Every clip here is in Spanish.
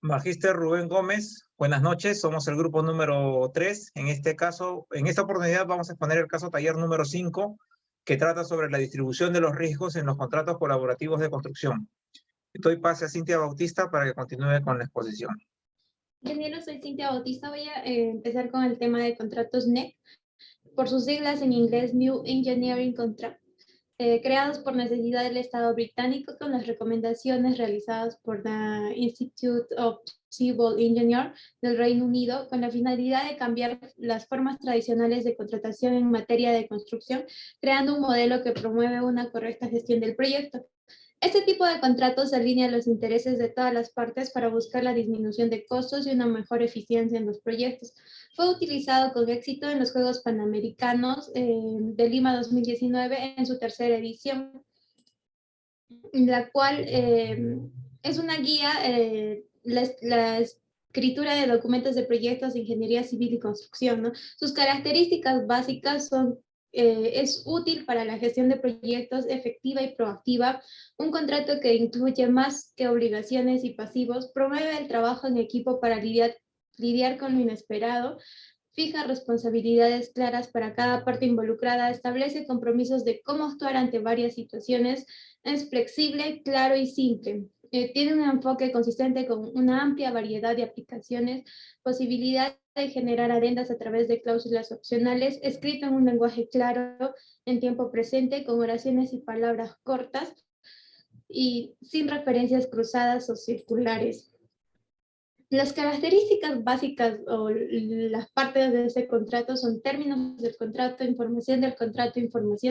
Magíster Rubén Gómez, buenas noches, somos el grupo número 3. En este caso, en esta oportunidad vamos a exponer el caso taller número 5, que trata sobre la distribución de los riesgos en los contratos colaborativos de construcción. Doy pase a Cintia Bautista para que continúe con la exposición. Ingeniero, soy Cintia Bautista. Voy a empezar con el tema de contratos NEC, por sus siglas en inglés New Engineering Contract, creados por necesidad del Estado británico con las recomendaciones realizadas por the Institute of Civil Engineers del Reino Unido con la finalidad de cambiar las formas tradicionales de contratación en materia de construcción, creando un modelo que promueve una correcta gestión del proyecto. Este tipo de contratos alinea los intereses de todas las partes para buscar la disminución de costos y una mejor eficiencia en los proyectos. Fue utilizado con éxito en los Juegos Panamericanos de Lima 2019 en su tercera edición, la cual es una guía, la escritura de documentos de proyectos de ingeniería civil y construcción, ¿no? Sus características básicas son es útil para la gestión de proyectos efectiva y proactiva, un contrato que incluye más que obligaciones y pasivos, promueve el trabajo en equipo para lidiar con lo inesperado, fija responsabilidades claras para cada parte involucrada, establece compromisos de cómo actuar ante varias situaciones, es flexible, claro y simple. Tiene un enfoque consistente con una amplia variedad de aplicaciones, posibilidad de generar adendas a través de cláusulas opcionales, escrito en un lenguaje claro, en tiempo presente, con oraciones y palabras cortas y sin referencias cruzadas o circulares. Las características básicas o las partes de ese contrato son términos del contrato, información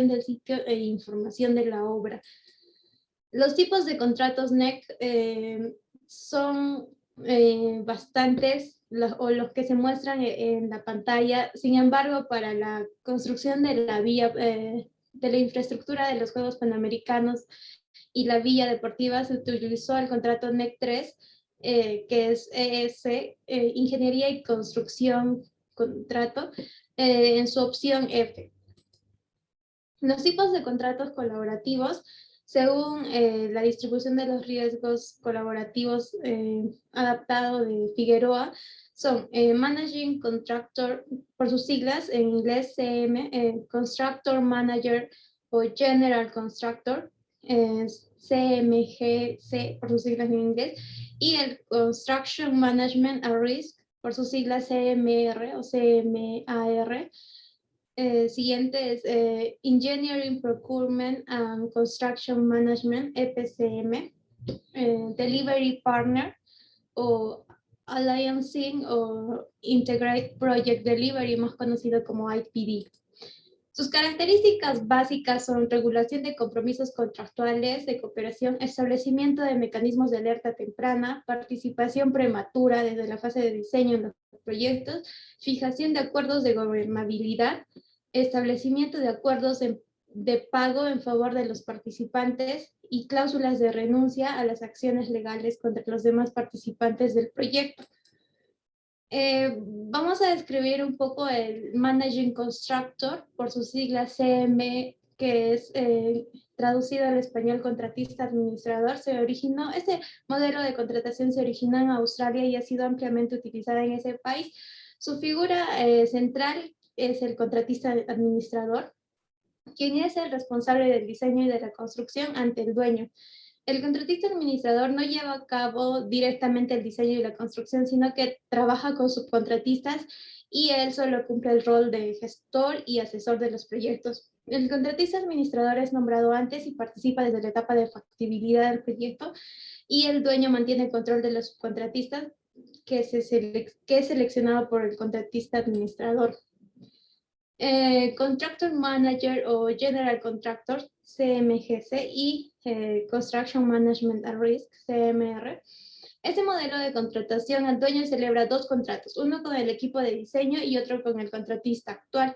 del sitio e información de la obra. Los tipos de contratos NEC son bastantes, los que se muestran en la pantalla. Sin embargo, para la construcción de la vía, de la infraestructura de los Juegos Panamericanos y la villa deportiva, se utilizó el contrato NEC 3, que es ES, Ingeniería y Construcción Contrato, en su opción F. Los tipos de contratos colaborativos, según la distribución de los riesgos colaborativos adaptado de Figueroa, son Managing Contractor, por sus siglas en inglés CM, Constructor Manager o General Constructor, CMGC por sus siglas en inglés, y el Construction Management at Risk por sus siglas CMR o CMAR. Siguiente es Engineering Procurement and Construction Management, EPCM, Delivery Partner o Alliancing o Integrate Project Delivery, más conocido como IPD. Sus características básicas son regulación de compromisos contractuales de cooperación, establecimiento de mecanismos de alerta temprana, participación prematura desde la fase de diseño en los proyectos, fijación de acuerdos de gobernabilidad, establecimiento de acuerdos de pago en favor de los participantes y cláusulas de renuncia a las acciones legales contra los demás participantes del proyecto. Vamos a describir un poco el Managing Constructor, por sus siglas CM, que es traducido al español contratista administrador. Este modelo de contratación se originó en Australia y ha sido ampliamente utilizada en ese país. Su figura central es el contratista administrador, quien es el responsable del diseño y de la construcción ante el dueño. El contratista administrador no lleva a cabo directamente el diseño y la construcción, sino que trabaja con subcontratistas y él solo cumple el rol de gestor y asesor de los proyectos. El contratista administrador es nombrado antes y participa desde la etapa de factibilidad del proyecto, y el dueño mantiene el control de los subcontratistas, que es seleccionado por el contratista administrador. Contractor Manager o General Contractor, CMGC, y Construction Management at Risk, CMR. Este modelo de contratación, el dueño celebra dos contratos, uno con el equipo de diseño y otro con el contratista actual,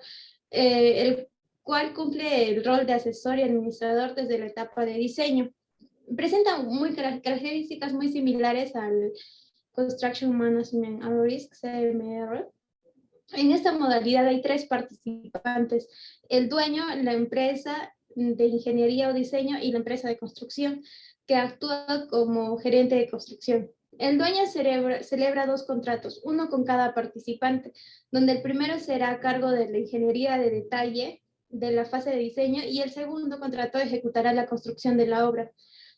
el cual cumple el rol de asesor y administrador desde la etapa de diseño. Presenta características muy similares al Construction Management at Risk, CMR. En esta modalidad hay tres participantes: el dueño, la empresa de ingeniería o diseño y la empresa de construcción, que actúa como gerente de construcción. El dueño celebra dos contratos, uno con cada participante, donde el primero será a cargo de la ingeniería de detalle de la fase de diseño y el segundo contrato ejecutará la construcción de la obra.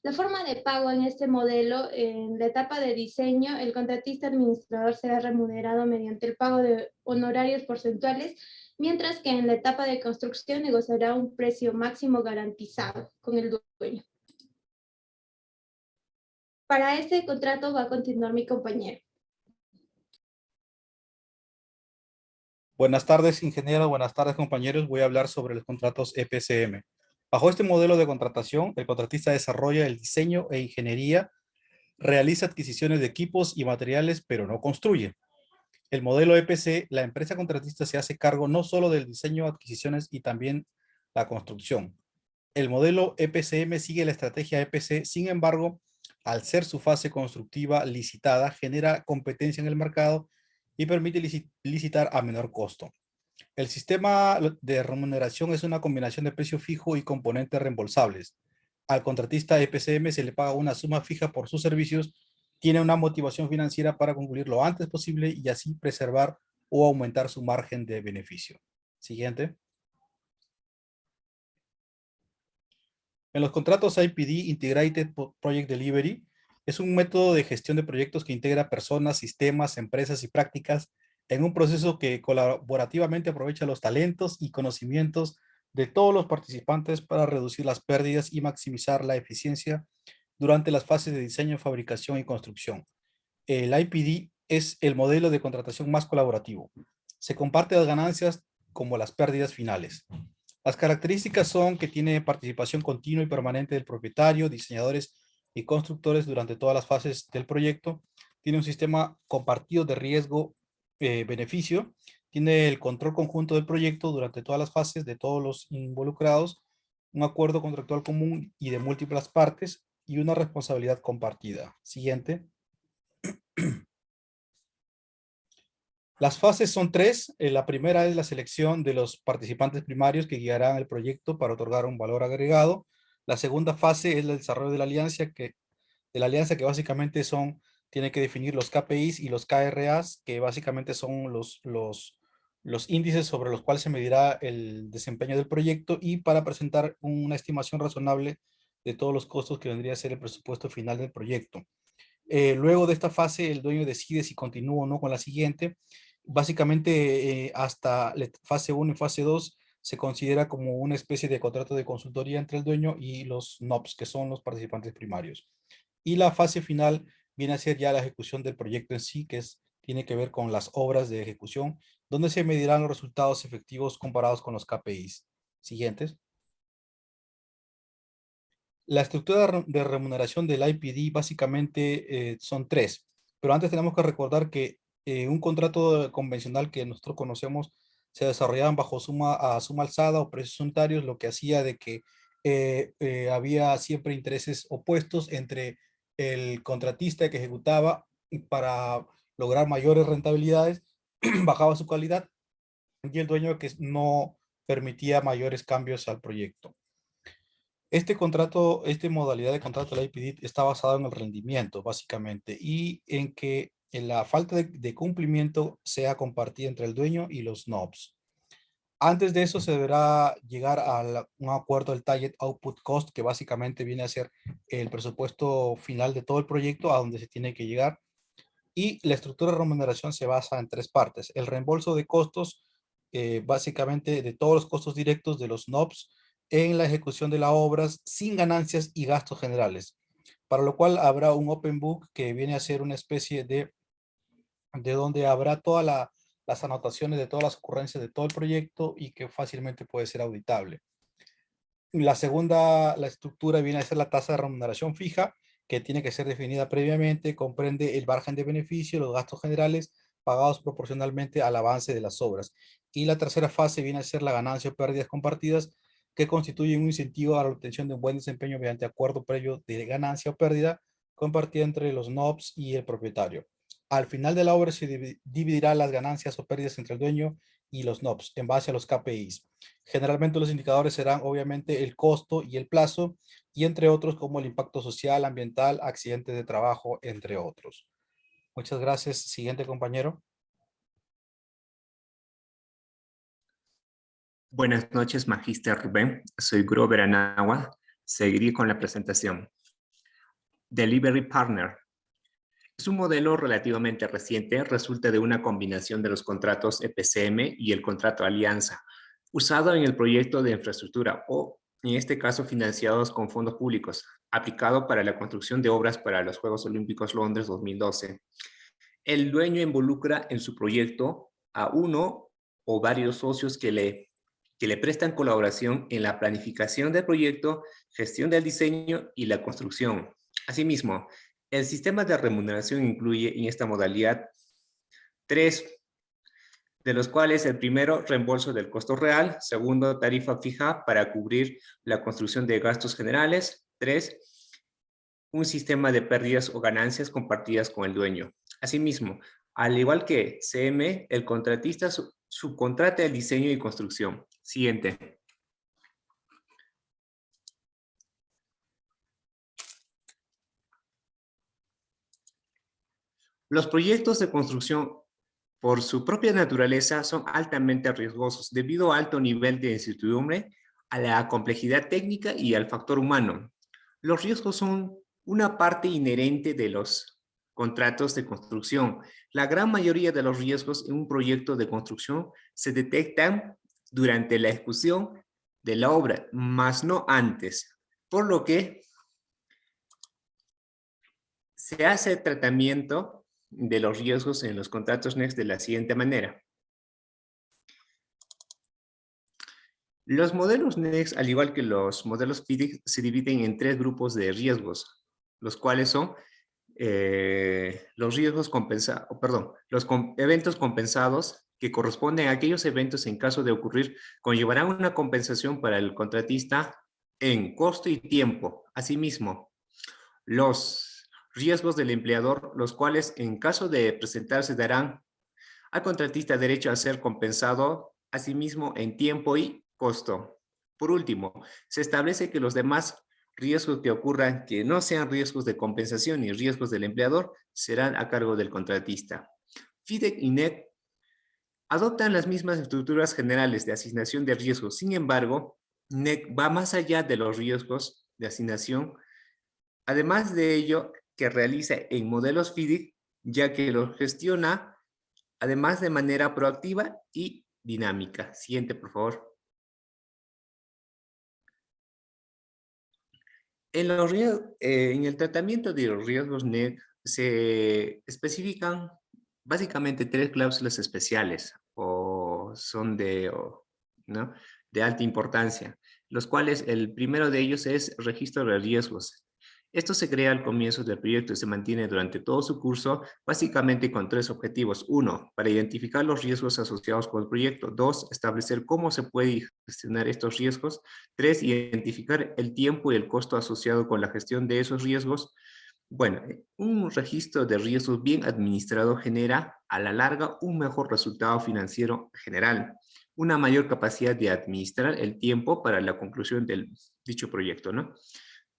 La forma de pago en este modelo, en la etapa de diseño, el contratista administrador será remunerado mediante el pago de honorarios porcentuales, mientras que en la etapa de construcción negociará un precio máximo garantizado con el dueño. Para este contrato va a continuar mi compañero. Buenas tardes, ingeniero. Buenas tardes, compañeros. Voy a hablar sobre los contratos EPCM. Bajo este modelo de contratación, el contratista desarrolla el diseño e ingeniería, realiza adquisiciones de equipos y materiales, pero no construye. El modelo EPC, la empresa contratista se hace cargo no solo del diseño, adquisiciones y también la construcción. El modelo EPCM sigue la estrategia EPC, sin embargo, al ser su fase constructiva licitada, genera competencia en el mercado y permite licitar a menor costo. El sistema de remuneración es una combinación de precio fijo y componentes reembolsables. Al contratista EPCM se le paga una suma fija por sus servicios, tiene una motivación financiera para concluir lo antes posible y así preservar o aumentar su margen de beneficio. Siguiente. En los contratos IPD, Integrated Project Delivery, es un método de gestión de proyectos que integra personas, sistemas, empresas y prácticas en un proceso que colaborativamente aprovecha los talentos y conocimientos de todos los participantes para reducir las pérdidas y maximizar la eficiencia durante las fases de diseño, fabricación y construcción. El IPD es el modelo de contratación más colaborativo. Se comparte las ganancias como las pérdidas finales. Las características son que tiene participación continua y permanente del propietario, diseñadores y constructores durante todas las fases del proyecto. Tiene un sistema compartido de riesgo-beneficio. Tiene el control conjunto del proyecto durante todas las fases de todos los involucrados, un acuerdo contractual común y de múltiples partes y una responsabilidad compartida. Siguiente. Las fases son tres. La primera es la selección de los participantes primarios que guiarán el proyecto para otorgar un valor agregado. La segunda fase es el desarrollo de la alianza que básicamente tiene que definir los KPIs y los KRAs, que básicamente son los índices sobre los cuales se medirá el desempeño del proyecto y para presentar una estimación razonable de todos los costos que vendría a ser el presupuesto final del proyecto. Luego de esta fase, el dueño decide si continúa o no con la siguiente. Básicamente, hasta la fase 1 y fase 2 se considera como una especie de contrato de consultoría entre el dueño y los NOPs, que son los participantes primarios. Y la fase final viene a ser ya la ejecución del proyecto en sí, tiene que ver con las obras de ejecución, donde se medirán los resultados efectivos comparados con los KPIs. Siguientes. La estructura de remuneración del IPD básicamente son tres, pero antes tenemos que recordar que un contrato convencional que nosotros conocemos se desarrollaban bajo suma alzada o precios unitarios, lo que hacía de que había siempre intereses opuestos entre el contratista que ejecutaba y para lograr mayores rentabilidades, bajaba su calidad y el dueño que no permitía mayores cambios al proyecto. Esta modalidad de contrato de la IPD está basada en el rendimiento, básicamente, y en que la falta de cumplimiento sea compartida entre el dueño y los NOPs. Antes de eso se deberá llegar a un acuerdo del Target Output Cost, que básicamente viene a ser el presupuesto final de todo el proyecto a donde se tiene que llegar. Y la estructura de remuneración se basa en tres partes. El reembolso de costos, básicamente de todos los costos directos de los NOPs en la ejecución de las obras sin ganancias y gastos generales, para lo cual habrá un Open Book que viene a ser una especie de donde habrá todas las anotaciones de todas las ocurrencias de todo el proyecto y que fácilmente puede ser auditable. La estructura viene a ser la tasa de remuneración fija, que tiene que ser definida previamente, comprende el margen de beneficio, los gastos generales pagados proporcionalmente al avance de las obras. Y la tercera fase viene a ser la ganancia o pérdidas compartidas, que constituye un incentivo a la obtención de un buen desempeño mediante acuerdo previo de ganancia o pérdida compartida entre los NOPs y el propietario. Al final de la obra se dividirá las ganancias o pérdidas entre el dueño y los NOPs en base a los KPIs. Generalmente los indicadores serán obviamente el costo y el plazo, y entre otros como el impacto social, ambiental, accidentes de trabajo, entre otros. Muchas gracias. Siguiente compañero. Buenas noches, Magíster Rubén. Soy Grover Anagua. Seguiré con la presentación. Delivery Partner. Es un modelo relativamente reciente, resulta de una combinación de los contratos EPCM y el contrato Alianza, usado en el proyecto de infraestructura o, en este caso, financiados con fondos públicos, aplicado para la construcción de obras para los Juegos Olímpicos Londres 2012. El dueño involucra en su proyecto a uno o varios socios que le prestan colaboración en la planificación del proyecto, gestión del diseño y la construcción. Asimismo, el sistema de remuneración incluye en esta modalidad 3, de los cuales el primero, reembolso del costo real; segundo, tarifa fija para cubrir la construcción de gastos generales; 3, un sistema de pérdidas o ganancias compartidas con el dueño. Asimismo, al igual que CM, el contratista subcontrata el diseño y construcción. Siguiente. Los proyectos de construcción, por su propia naturaleza, son altamente riesgosos debido al alto nivel de incertidumbre, a la complejidad técnica y al factor humano. Los riesgos son una parte inherente de los contratos de construcción. La gran mayoría de los riesgos en un proyecto de construcción se detectan durante la ejecución de la obra, más no antes, por lo que se hace tratamiento de los riesgos en los contratos NEX de la siguiente manera. Los modelos NEX, al igual que los modelos FIDIC, se dividen en 3 grupos de riesgos, los cuales son los riesgos compensados, los eventos compensados, que corresponden a aquellos eventos en caso de ocurrir, conllevarán una compensación para el contratista en costo y tiempo. Asimismo, los riesgos del empleador, los cuales en caso de presentarse darán al contratista derecho a ser compensado asimismo en tiempo y costo. Por último, se establece que los demás riesgos que ocurran que no sean riesgos de compensación ni riesgos del empleador serán a cargo del contratista. FIDIC y NEC adoptan las mismas estructuras generales de asignación de riesgos. Sin embargo, NEC va más allá de los riesgos de asignación. Además de ello, que realiza en modelos FIDIC, ya que los gestiona además de manera proactiva y dinámica. Siguiente, por favor. En el tratamiento de los riesgos NEC se especifican básicamente 3 cláusulas especiales o son de alta importancia, los cuales el primero de ellos es registro de riesgos. Esto se crea al comienzo del proyecto y se mantiene durante todo su curso, básicamente con 3 objetivos. 1, para identificar los riesgos asociados con el proyecto. 2, establecer cómo se puede gestionar estos riesgos. 3, identificar el tiempo y el costo asociado con la gestión de esos riesgos. Bueno, un registro de riesgos bien administrado genera a la larga un mejor resultado financiero general, una mayor capacidad de administrar el tiempo para la conclusión del dicho proyecto, ¿no?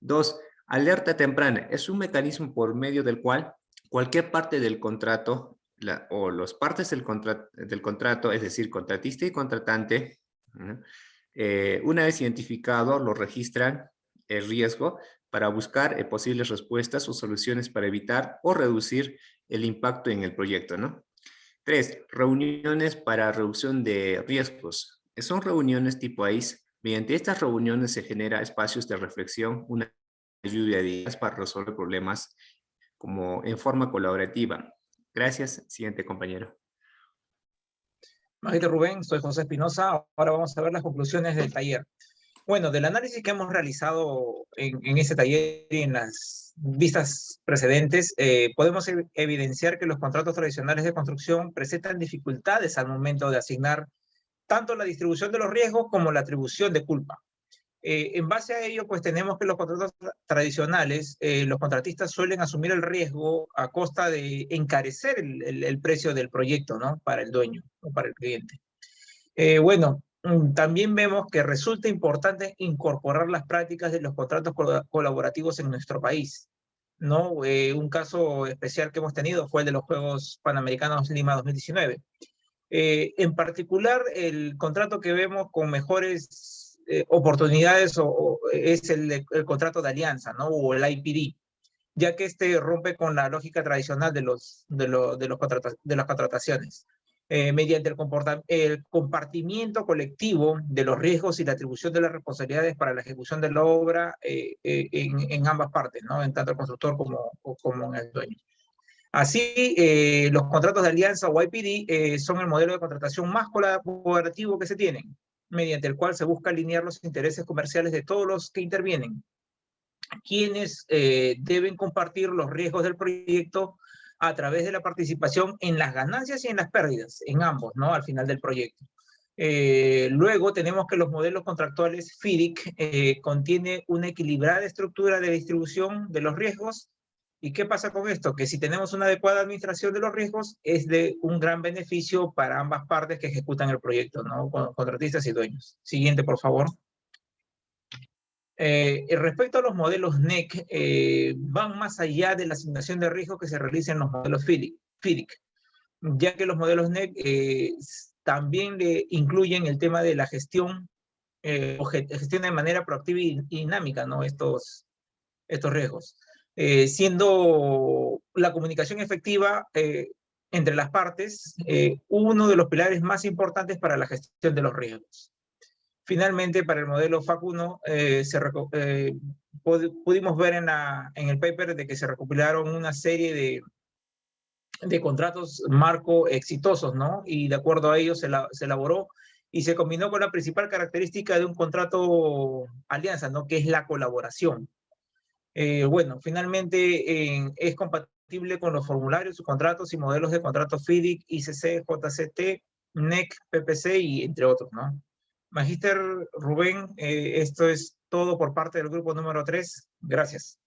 2, alerta temprana. Es un mecanismo por medio del cual cualquier parte del contrato o las partes del contrato, es decir, contratista y contratante, ¿no? Una vez identificado, lo registran el riesgo para buscar posibles respuestas o soluciones para evitar o reducir el impacto en el proyecto, ¿no? 3, reuniones para reducción de riesgos. Son reuniones tipo ACE. Mediante estas reuniones se genera espacios de reflexión, una lluvia de ideas para resolver problemas como en forma colaborativa. Gracias. Siguiente, compañero. Magíster Rubén, soy José Espinosa. Ahora vamos a ver las conclusiones del taller. Bueno, del análisis que hemos realizado en este taller y en las vistas precedentes, podemos evidenciar que los contratos tradicionales de construcción presentan dificultades al momento de asignar tanto la distribución de los riesgos como la atribución de culpa. En base a ello, pues tenemos que los contratos tradicionales, los contratistas suelen asumir el riesgo a costa de encarecer el precio del proyecto, ¿no? Para el dueño o para el cliente. Bueno, también vemos que resulta importante incorporar las prácticas de los contratos colaborativos en nuestro país. ¿no? Un caso especial que hemos tenido fue el de los Juegos Panamericanos Lima 2019. En particular, el contrato que vemos con mejores oportunidades es el contrato de alianza, ¿no? O el IPD, ya que este rompe con la lógica tradicional de las contrataciones. Mediante el compartimiento colectivo de los riesgos y la atribución de las responsabilidades para la ejecución de la obra en ambas partes, ¿no? En tanto el constructor como en el dueño. Así, los contratos de alianza o IPD son el modelo de contratación más colaborativo que se tienen, mediante el cual se busca alinear los intereses comerciales de todos los que intervienen, quienes deben compartir los riesgos del proyecto a través de la participación en las ganancias y en las pérdidas, en ambos, ¿no? Al final del proyecto. Luego tenemos que los modelos contractuales FIDIC contiene una equilibrada estructura de distribución de los riesgos. ¿Y qué pasa con esto? Que si tenemos una adecuada administración de los riesgos, es de un gran beneficio para ambas partes que ejecutan el proyecto, ¿no? Contratistas y dueños. Siguiente, por favor. Respecto a los modelos NEC, van más allá de la asignación de riesgo que se realiza en los modelos FIDIC, ya que los modelos NEC también le incluyen el tema de la gestión, o gestión de manera proactiva y dinámica, ¿no? Estos riesgos. Siendo la comunicación efectiva entre las partes uno de los pilares más importantes para la gestión de los riesgos. Finalmente, para el modelo FAC1, pudimos ver en el paper de que se recopilaron una serie de contratos marco exitosos, ¿no? Y de acuerdo a ellos se elaboró y se combinó con la principal característica de un contrato alianza, ¿no? Que es la colaboración. Bueno, finalmente es compatible con los formularios, contratos y modelos de contratos FIDIC, ICC, JCT, NEC, PPC y entre otros, ¿no? Magíster Rubén, esto es todo por parte del grupo número 3. Gracias.